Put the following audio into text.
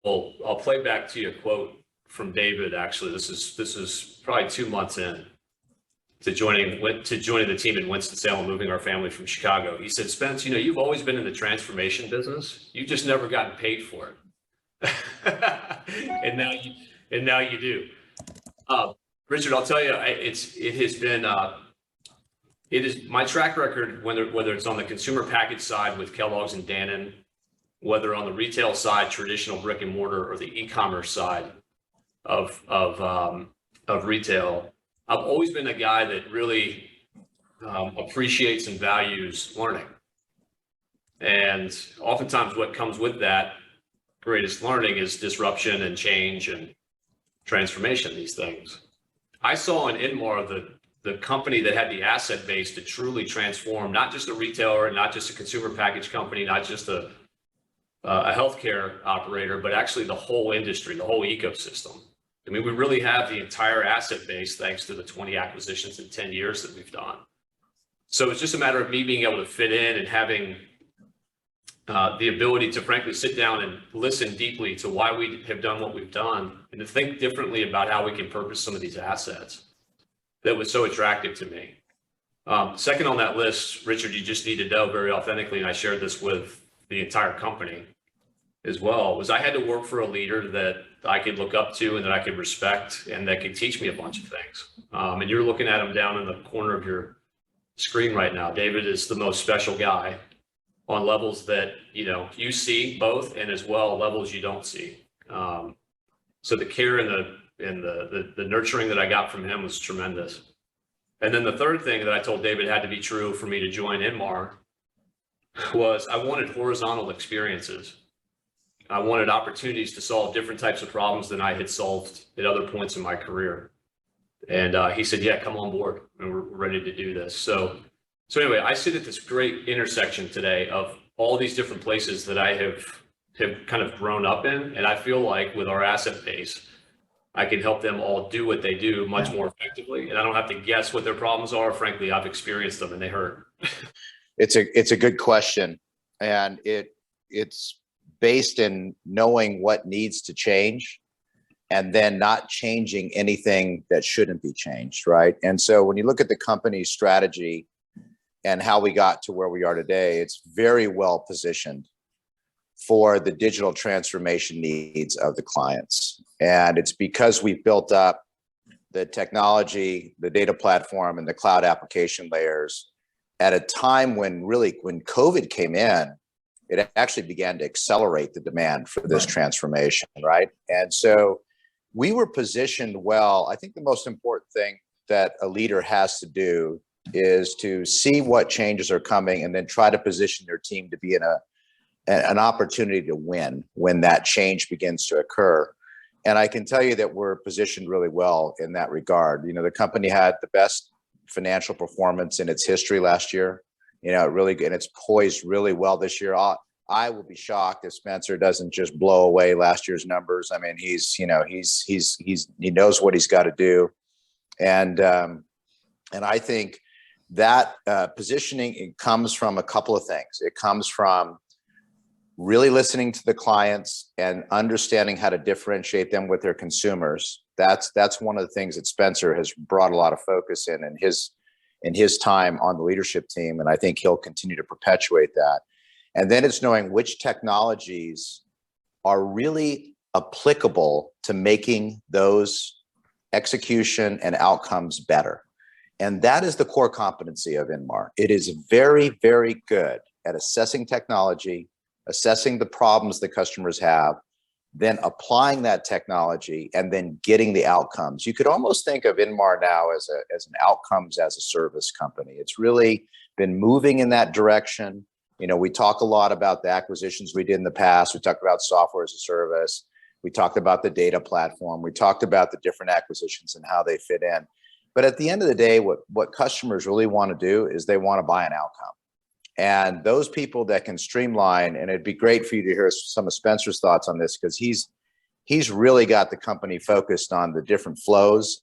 Well, I'll play back to you a quote from David. Actually, this is probably 2 months in to joining the team in Winston-Salem, moving our family from Chicago. He said, "Spence, you've always been in the transformation business. You've just never gotten paid for it, and now you do." Richard, I'll tell you, it is my track record, whether it's on the consumer package side with Kellogg's and Dannon, whether on the retail side, traditional brick and mortar, or the e-commerce side of retail. I've always been a guy that really appreciates and values learning. And oftentimes what comes with that greatest learning is disruption and change and transformation, these things. I saw in Inmar the company that had the asset base to truly transform, not just a retailer, not just a consumer package company, not just a healthcare operator, but actually the whole industry, the whole ecosystem. I mean, we really have the entire asset base thanks to the 20 acquisitions in 10 years that we've done. So it's just a matter of me being able to fit in and having the ability to frankly sit down and listen deeply to why we have done what we've done and to think differently about how we can purpose some of these assets. That was so attractive to me. Second on that list, Richard, you just need to know very authentically, and I shared this with the entire company as well, was I had to work for a leader that I could look up to and that I could respect and that could teach me a bunch of things. And you're looking at him down in the corner of your screen right now. David is the most special guy on levels that, you see both, and as well levels you don't see. So the care and the nurturing that I got from him was tremendous. And then the third thing that I told David had to be true for me to join Inmar was I wanted horizontal experiences. I wanted opportunities to solve different types of problems than I had solved at other points in my career. And he said, "Yeah, come on board, and we're ready to do this." So anyway, I sit at this great intersection today of all these different places that I have kind of grown up in. And I feel like with our asset base, I can help them all do what they do much more effectively. And I don't have to guess what their problems are. Frankly, I've experienced them and they hurt. It's a good question. And it's based in knowing what needs to change and then not changing anything that shouldn't be changed, right? And so when you look at the company's strategy and how we got to where we are today, it's very well positioned for the digital transformation needs of the clients. And it's because we've built up the technology, the data platform, and the cloud application layers at a time when COVID came in, it actually began to accelerate the demand for this transformation, right? And so we were positioned well. I think the most important thing that a leader has to do is to see what changes are coming and then try to position their team to be in an opportunity to win when that change begins to occur. And I can tell you that we're positioned really well in that regard. The company had the best financial performance in its history last year. And it's poised really well this year. I will be shocked if Spencer doesn't just blow away last year's numbers. I mean, he knows what he's got to do. And I think that positioning, it comes from a couple of things. It comes from really listening to the clients and understanding how to differentiate them with their consumers. That's one of the things that Spencer has brought a lot of focus in his time on the leadership team. And I think he'll continue to perpetuate that. And then it's knowing which technologies are really applicable to making those execution and outcomes better. And that is the core competency of Inmar. It is very, very good at assessing technology, assessing the problems that customers have, then applying that technology and then getting the outcomes. You could almost think of Inmar now as an outcomes as a service company. It's really been moving in that direction. We talk a lot about the acquisitions we did in the past. We talked about software as a service. We talked about the data platform. We talked about the different acquisitions and how they fit in. But at the end of the day, what customers really want to do is they want to buy an outcome. And those people that can streamline, and it'd be great for you to hear some of Spencer's thoughts on this, because he's really got the company focused on the different flows